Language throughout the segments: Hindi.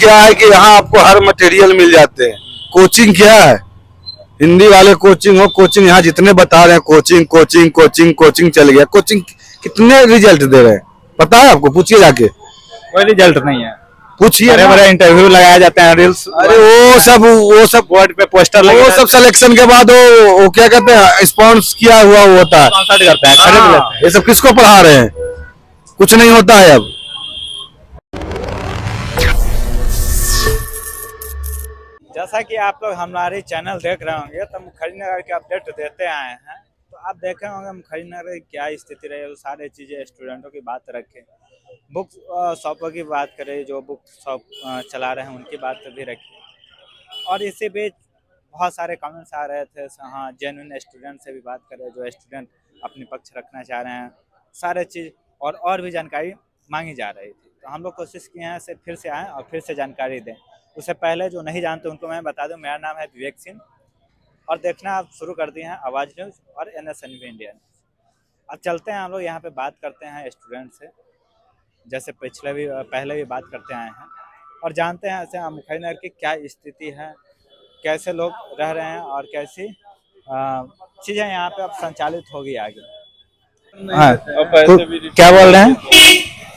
क्या है कि यहाँ आपको हर मटेरियल मिल जाते हैं। कोचिंग क्या है, हिंदी वाले कोचिंग हो, कोचिंग यहाँ जितने बता रहे हैं कोचिंग कोचिंग कोचिंग कोचिंग चल गया। कोचिंग कितने रिजल्ट दे रहे हैं पता है आपको? पूछिए जाके। कोई रिजल्ट नहीं है। पूछिए। बड़े इंटरव्यू लगाया जाता है, रील्स, अरे वो सब बोर्ड पे पोस्टर वो सब सिलेक्शन के बाद वो क्या कहते हैं, स्पॉन्स किया हुआ वो होता है, स्पॉन्सर्ड करते हैं, खरीद लेते हैं। ये सब किसको पढ़ा रहे हैं? कुछ नहीं होता है अब। जैसा कि आप लोग हमारे चैनल देख रहे होंगे तो मुखर्जीनगर के अपडेट देते आए हैं। तो आप देखे होंगे मुखर्जीनगर की क्या स्थिति रही है, तो सारे चीज़ें स्टूडेंटों की बात रखें, बुक शॉपों की बात करें, जो बुक शॉप चला रहे हैं उनकी बात भी रखें। और इसी बीच बहुत सारे कमेंट्स आ रहे थे, हाँ जेन्युइन स्टूडेंट से भी बात करें, जो स्टूडेंट अपनी पक्ष रखना चाह रहे हैं, सारे चीज़ और भी जानकारी मांगी जा रही थी। तो हम लोग कोशिश किए हैं से फिर से आएँ और फिर से जानकारी दें। उससे पहले जो नहीं जानते उनको मैं बता दूं, मेरा नाम है विवेक सिंह और देखना आप शुरू कर दिए हैं आवाज़ न्यूज़ और NSNV इंडिया न्यूज़। अब चलते हैं हम लोग यहाँ पे बात करते हैं स्टूडेंट से, जैसे पहले भी बात करते आए हैं, और जानते हैं ऐसे मुखर्जीनगर की क्या स्थिति है, कैसे लोग रह रहे हैं और कैसी चीज़ें यहाँ पे अब संचालित होगी आगे। हाँ, क्या बोल रहे हैं?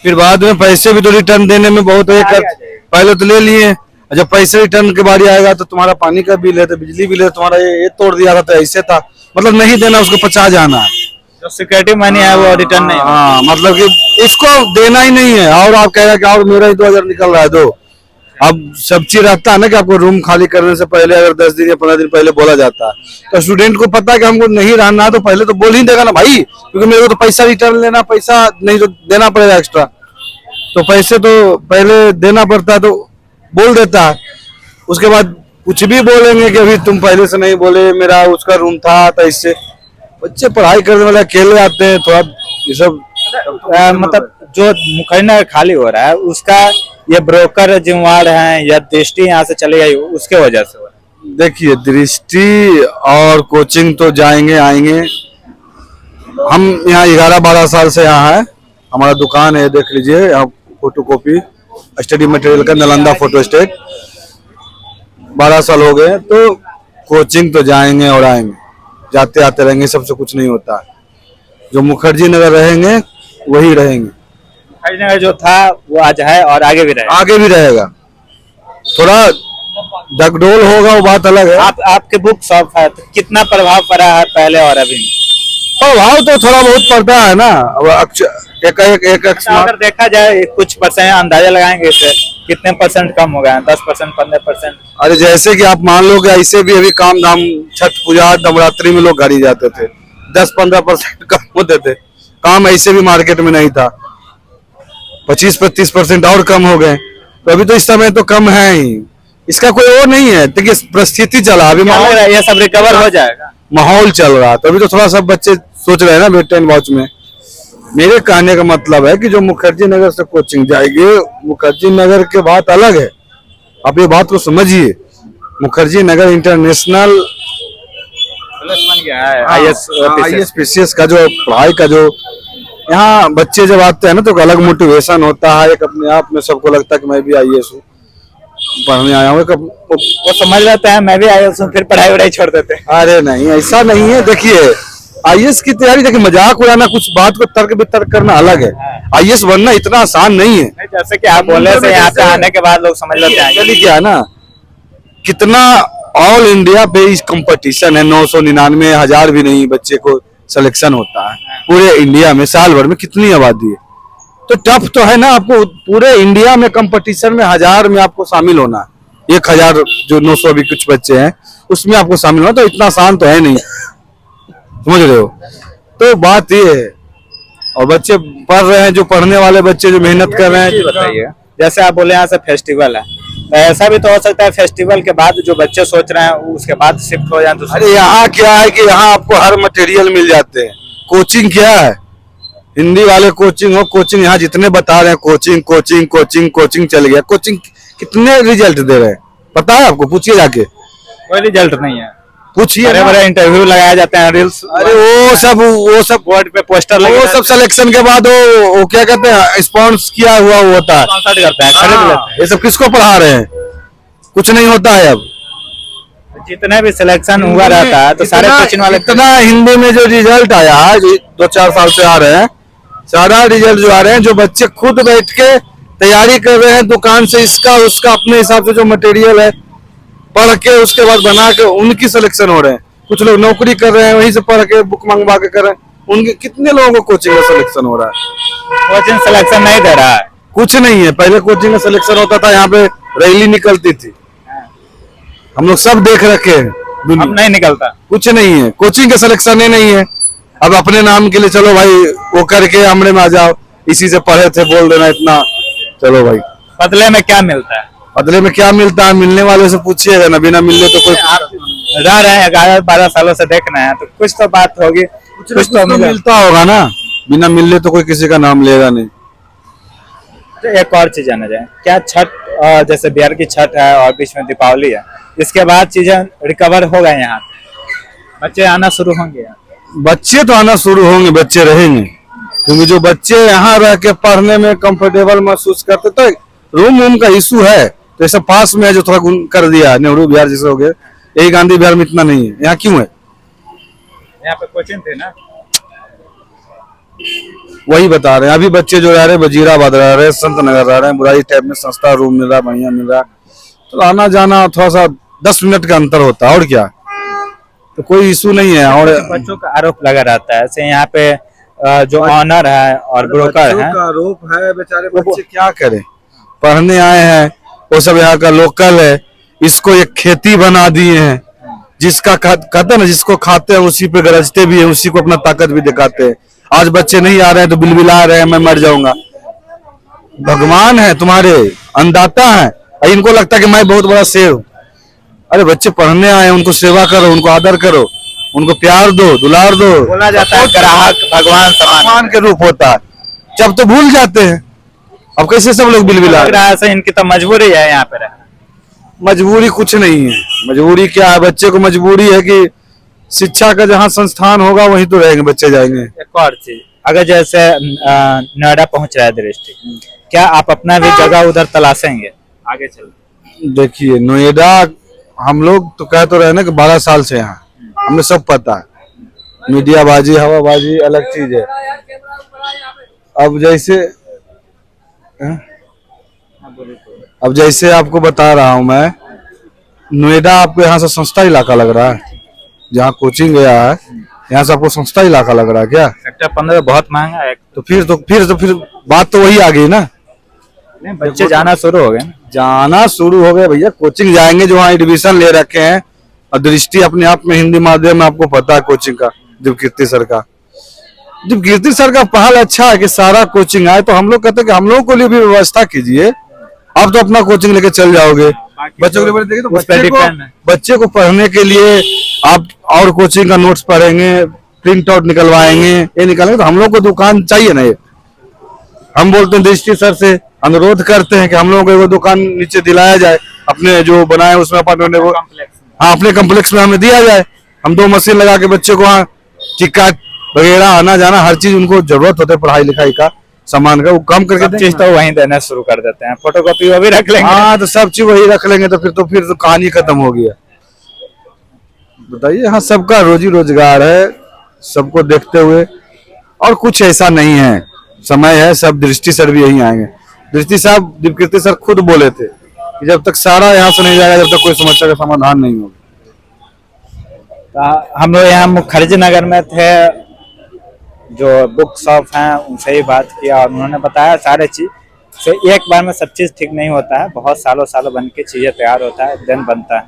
फिर बाद में पैसे भी तो रिटर्न देने में बहुत पहले तो ले लिए, जब पैसे रिटर्न के बारी आएगा तो तुम्हारा पानी का बिल है, तो बिजली बिल है, तुम्हारा ये तोड़ दिया था तो ऐसे था, मतलब नहीं देना उसको 50 जाना है। जो सिक्योरिटी मनी है वो रिटर्न नहीं। हाँ, मतलब कि इसको देना ही नहीं है, और आप कह रहे हैं कि और मेरा ही 2000 निकल रहा है दो। अब सब चीज रहता है ना कि आपको रूम खाली करने से पहले अगर 10 दिन या 15 दिन पहले बोला जाता है, तो स्टूडेंट को पता है कि हमको नहीं रहना है तो पहले तो बोल ही देगा ना भाई, क्योंकि मेरे को तो पैसा रिटर्न लेना, पैसा नहीं तो देना पड़ेगा एक्स्ट्रा, तो पैसे तो पहले देना पड़ता है, तो बोल देता है। उसके बाद कुछ भी बोलेंगे कि अभी तुम पहले से नहीं बोले, मेरा उसका रूम था, तो इससे बच्चे पढ़ाई करने वाले अकेले आते हैं, थोड़ा ये सब मतलब जो मुखर्जीनगर खाली हो रहा है उसका ये ब्रोकर जिम्मेवार हैं या दृष्टि यहाँ से चली गई उसके वजह से हो रहा है? देखिए, दृष्टि और कोचिंग तो जाएंगे आएंगे। हम यहाँ 11-12 साल से यहाँ है, हमारा दुकान है, देख लीजिए यहाँ फोटो कॉपी स्टडी मटेरियल का, नालंदा फोटो स्टेट, 12 साल हो गए। तो कोचिंग तो जाएंगे और आएंगे, जाते आते रहेंगे, सबसे कुछ नहीं होता। जो मुखर्जीनगर रहेंगे वही रहेंगे। मुखर्जीनगर जो था वो आज है और आगे भी रहेगा। थोड़ा डगडोल होगा वो बात अलग है। आपके बुक शॉप है तो कितना प्रभाव पड़ा है पहले और अभी? प्रभाव तो थोड़ा बहुत पड़ता है ना। अब एक अगर देखा जाए कुछ परसेंट अंदाजा लगाएंगे इससे कितने परसेंट कम हो गए हैं? 10%, 15%? अरे जैसे कि आप मान लो कि ऐसे भी अभी काम धाम, छठ पूजा नवरात्रि में लोग गाड़ी जाते थे, 10-15% कम होते थे। काम ऐसे भी मार्केट में नहीं था, 25-30% और कम हो गए। तो अभी तो इस समय तो कम है ही, इसका कोई वो नहीं है। देखिए परिस्थिति चला, अभी माहौल ये सब रिकवर हो जाएगा, माहौल चल रहा, तो अभी तो थोड़ा सब बच्चे सोच रहे हैं ना वेट एंड वॉच में। मेरे कहने का मतलब है कि जो मुखर्जीनगर से कोचिंग जाएगी, मुखर्जीनगर की बात अलग है, आप ये बात को समझिए। मुखर्जीनगर इंटरनेशनल ISPCS का जो पढ़ाई का, जो यहाँ बच्चे जब आते हैं ना तो अलग मोटिवेशन होता है, एक अपने आप में सबको लगता है कि मैं भी IAS हूँ, पढ़ने आया हूँ। वो समझ लेते हैं मैं भी IAS हूँ, फिर पढ़ाई वढ़ाई छोड़ देते हैं। अरे नहीं, ऐसा नहीं है। देखिए IAS की तैयारी, देखिए मजाक उड़ाना, कुछ बात को तर्क वितर्क करना अलग है। IAS बनना इतना आसान नहीं है। जैसे कि आप बोले थे, यहाँ पे आने के बाद लोग समझ लेते हैं। चलिए क्या है ना, कितना ऑल इंडिया पे इस कंपटीशन है, 999 हजार भी नहीं बच्चे को सिलेक्शन होता है पूरे इंडिया में, साल भर में कितनी आबादी है, तो टफ तो है ना। आपको पूरे इंडिया में कंपटीशन में 1000 में आपको शामिल होना है, 1000 जो 900 भी कुछ बच्चे हैं उसमें आपको शामिल होना, तो इतना आसान तो है नहीं, समझ रहे हो। तो बात ये है, और बच्चे पढ़ रहे हैं, जो पढ़ने वाले बच्चे जो मेहनत कर रहे हैं। बताइए, जैसे आप बोले यहाँ से फेस्टिवल है, ऐसा भी तो हो सकता है फेस्टिवल के बाद जो बच्चे सोच रहे हैं उसके बाद शिफ्ट हो जाए। तो अरे यहाँ क्या है कि यहाँ आपको हर मटेरियल मिल जाते हैं। कोचिंग क्या है, हिंदी वाले कोचिंग हो, कोचिंग यहाँ जितने बता रहे हैं कोचिंग कोचिंग कोचिंग कोचिंग चल गया। कोचिंग कितने रिजल्ट दे रहे हैं पता है आपको? पूछिए जाके। कोई रिजल्ट नहीं है। पूछिए बड़े ना। बड़े इंटरव्यू लगाए जाते हैं, रील्स, अरे वो सब बोर्ड पे पोस्टर लगे वो सब सिलेक्शन के बाद वो क्या कहते हैं स्पॉन्स किया हुआ वो होता है। स्पॉन्सर्ड करते हैं, खरीद लेते हैं। ये सब किसको पढ़ा रहे हैं? कुछ नहीं होता है अब। जितने भी सिलेक्शन हुआ रहता है तो सारे कोचिंग वाले इतना हिंदी में जो रिजल्ट आया है, जो 2-4 साल से आ रहे हैं, सारा रिजल्ट जो आ रहे हैं, जो बच्चे खुद बैठ के तैयारी कर रहे हैं दुकान से, इसका उसका अपने हिसाब से जो मटेरियल है पढ़ के उसके बाद बना के उनकी सिलेक्शन हो रहे हैं। कुछ लोग नौकरी कर रहे हैं वहीं से पढ़ के बुक मंगवा के कर रहे हैं। उनके कितने लोगों को कोचिंग का सिलेक्शन हो रहा है? कोचिंग सिलेक्शन नहीं दे रहा है। कुछ नहीं है। पहले कोचिंग का सिलेक्शन होता था, यहाँ पे रैली निकलती थी, हम लोग सब देख रखे हैं दुनिया। अब नहीं निकलता। कुछ नहीं है, कोचिंग का सिलेक्शन ही नहीं है। अब अपने नाम के लिए चलो भाई वो करके हमरे में आ जाओ, इसी से पढ़े थे बोल देना इतना, चलो भाई। बदले में क्या मिलता है? बदले में क्या मिलता है? मिलने वाले से पूछिएगा ना, बिना मिलने तो कोई आप रह रहे हैं 11-12 सालों से देख रहे हैं तो कुछ तो बात होगी, कुछ तो मिलता होगा ना। बिना मिलने तो कोई किसी का नाम लेगा नहीं। तो एक और चीज जाना जाए, क्या छठ जैसे बिहार की छठ है और बीच में दीपावली है, इसके बाद चीजें रिकवर हो गए, यहाँ बच्चे आना शुरू होंगे यहाँ? बच्चे तो आना शुरू होंगे, बच्चे रहेंगे, क्योंकि जो बच्चे यहाँ रह के पढ़ने में कंफर्टेबल महसूस करते, तो रूम वूम का इशू है। तो ऐसा पास में है जो थोड़ा कर दिया, नेहरू बिहार जैसे हो गए, यही गांधी बिहार में इतना नहीं है। यहाँ क्यों है? यहाँ पे कोचिंग थे ना, वही बता रहे हैं। अभी बच्चे जो रह रहे हैं वजीराबाद रह रहे हैं, संत नगर रह रहे हैं, बुराई टाइप में सस्ता रूम मिल रहा है, बढ़िया मिल रहा है, तो आना जाना थोड़ा सा 10 मिनट का अंतर होता है और क्या, तो कोई इशू नहीं है। और बच्चों का आरोप लगा रहता है ऐसे यहाँ पे जो ऑनर है और ब्रोकर है, आरोप है। बेचारे बच्चे क्या करें, पढ़ने आए हैं, वो सब यहाँ का लोकल है, इसको एक खेती बना दिए हैं। जिसका कहते हैं ना, जिसको खाते हैं उसी पे गरजते भी हैं, उसी को अपना ताकत भी दिखाते हैं। आज बच्चे नहीं आ रहे हैं तो बिलबिला रहे हैं, मैं मर जाऊंगा। भगवान है तुम्हारे, अन्नदाता है, और इनको लगता है कि मैं बहुत बड़ा शेर हूँ। अरे बच्चे पढ़ने आए हैं, उनको सेवा करो, उनको आदर करो, उनको प्यार दो, दुलार दो। बोला जाता है ग्राहक भगवान समान भगवान के रूप होता है, जब तो भूल जाते हैं। अब कैसे सब लोग बिलबिला लग रहा है ऐसे इनकी तो मजबूरी है यहाँ पे रहना। मजबूरी कुछ नहीं है। मजबूरी क्या है? बच्चे को मजबूरी है कि शिक्षा का जहाँ संस्थान होगा वहीं तो रहेंगे, बच्चे जाएंगे। एक और चीज, अगर जैसे नोएडा पहुंच रहा है दृष्टि, क्या आप अपना भी जगह उधर तलाशेंगे आगे चल? देखिए नोएडा, हम लोग तो कह तो रहे ना कि 12 साल से यहाँ, हमें सब पता है। मीडियाबाजी हवाबाजी अलग चीज है। अब जैसे अब जैसे आपको बता रहा हूँ मैं, नोएडा आपको यहाँ से सस्ता इलाका लग रहा है? जहाँ कोचिंग गया है यहाँ से आपको सस्ता इलाका लग रहा है क्या? सेक्टर 15 बहुत महंगा है। तो फिर बात तो वही आ गई ना। नहीं, बच्चे जाना शुरू हो गए ना। जाना शुरू हो गया भैया, कोचिंग जाएंगे जो वहाँ एडमिशन ले रखे हैं। और दृष्टि अपने आप में हिंदी माध्यम में आपको पता है कोचिंग का, दिवकीर्ति सर का, दिवकीर्ति सर का पहल अच्छा है कि सारा कोचिंग आए। तो हम लोग कहते हैं कि हम लोगों को लिए भी व्यवस्था कीजिए। आप तो अपना कोचिंग लेके चल जाओगे, बच्चों के लिए देखिए, तो बच्चे को पढ़ने के लिए आप और कोचिंग का नोट्स पढ़ेंगे, प्रिंट आउट निकलवाएंगे, ये निकालेंगे, तो हम लोग को दुकान चाहिए ना। ये हम बोलते हैं दृष्टि सर से अनुरोध करते हैं कि हम लोगों को एक दुकान नीचे दिलाया जाए, अपने जो बनाए उसमें अपार्टमेंट, वो हाँ अपने कम्प्लेक्स में हमें दिया जाए। हम 2 मशीन लगा के बच्चे को वहाँ टिकट वगैरह आना जाना हर चीज उनको जरूरत होता है, पढ़ाई लिखाई का सामान का, वो कम करके चीज तो वहीं देना शुरू कर देते हैं, फोटोकॉपी वो भी रख लेंगे। हाँ तो सब चीज वही रख लेंगे, तो फिर कहानी खत्म हो गया। बताइए, हाँ सबका रोजी रोजगार है, सबको देखते हुए, और कुछ ऐसा नहीं है। समय है, सब दृष्टि सर भी यही आएंगे। दृष्टि साहब, दिवकीर्ति सर खुद बोले थे कि जब तक सारा यहाँ से नहीं जाएगा, जब तक कोई समस्या का समाधान नहीं होगा। हम लोग यहाँ मुखर्जी नगर में थे, जो बुक शॉप हैं उनसे ही बात किया और उन्होंने बताया सारे चीज से एक बार में सब चीज ठीक नहीं होता है, बहुत सालों बन के चीजें तैयार होता है, दिन बनता है।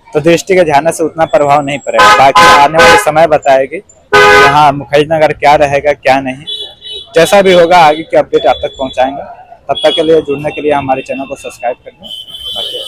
तो दृष्टि के जाने से उतना प्रभाव नहीं पड़ेगा, बाकी आने वाले समय बताएगी यहाँ मुखर्जी नगर क्या रहेगा क्या नहीं। जैसा भी होगा आगे की अपडेट आप तक पहुँचाएंगे। तब तक के लिए जुड़ने के लिए हमारे चैनल को सब्सक्राइब कर दें।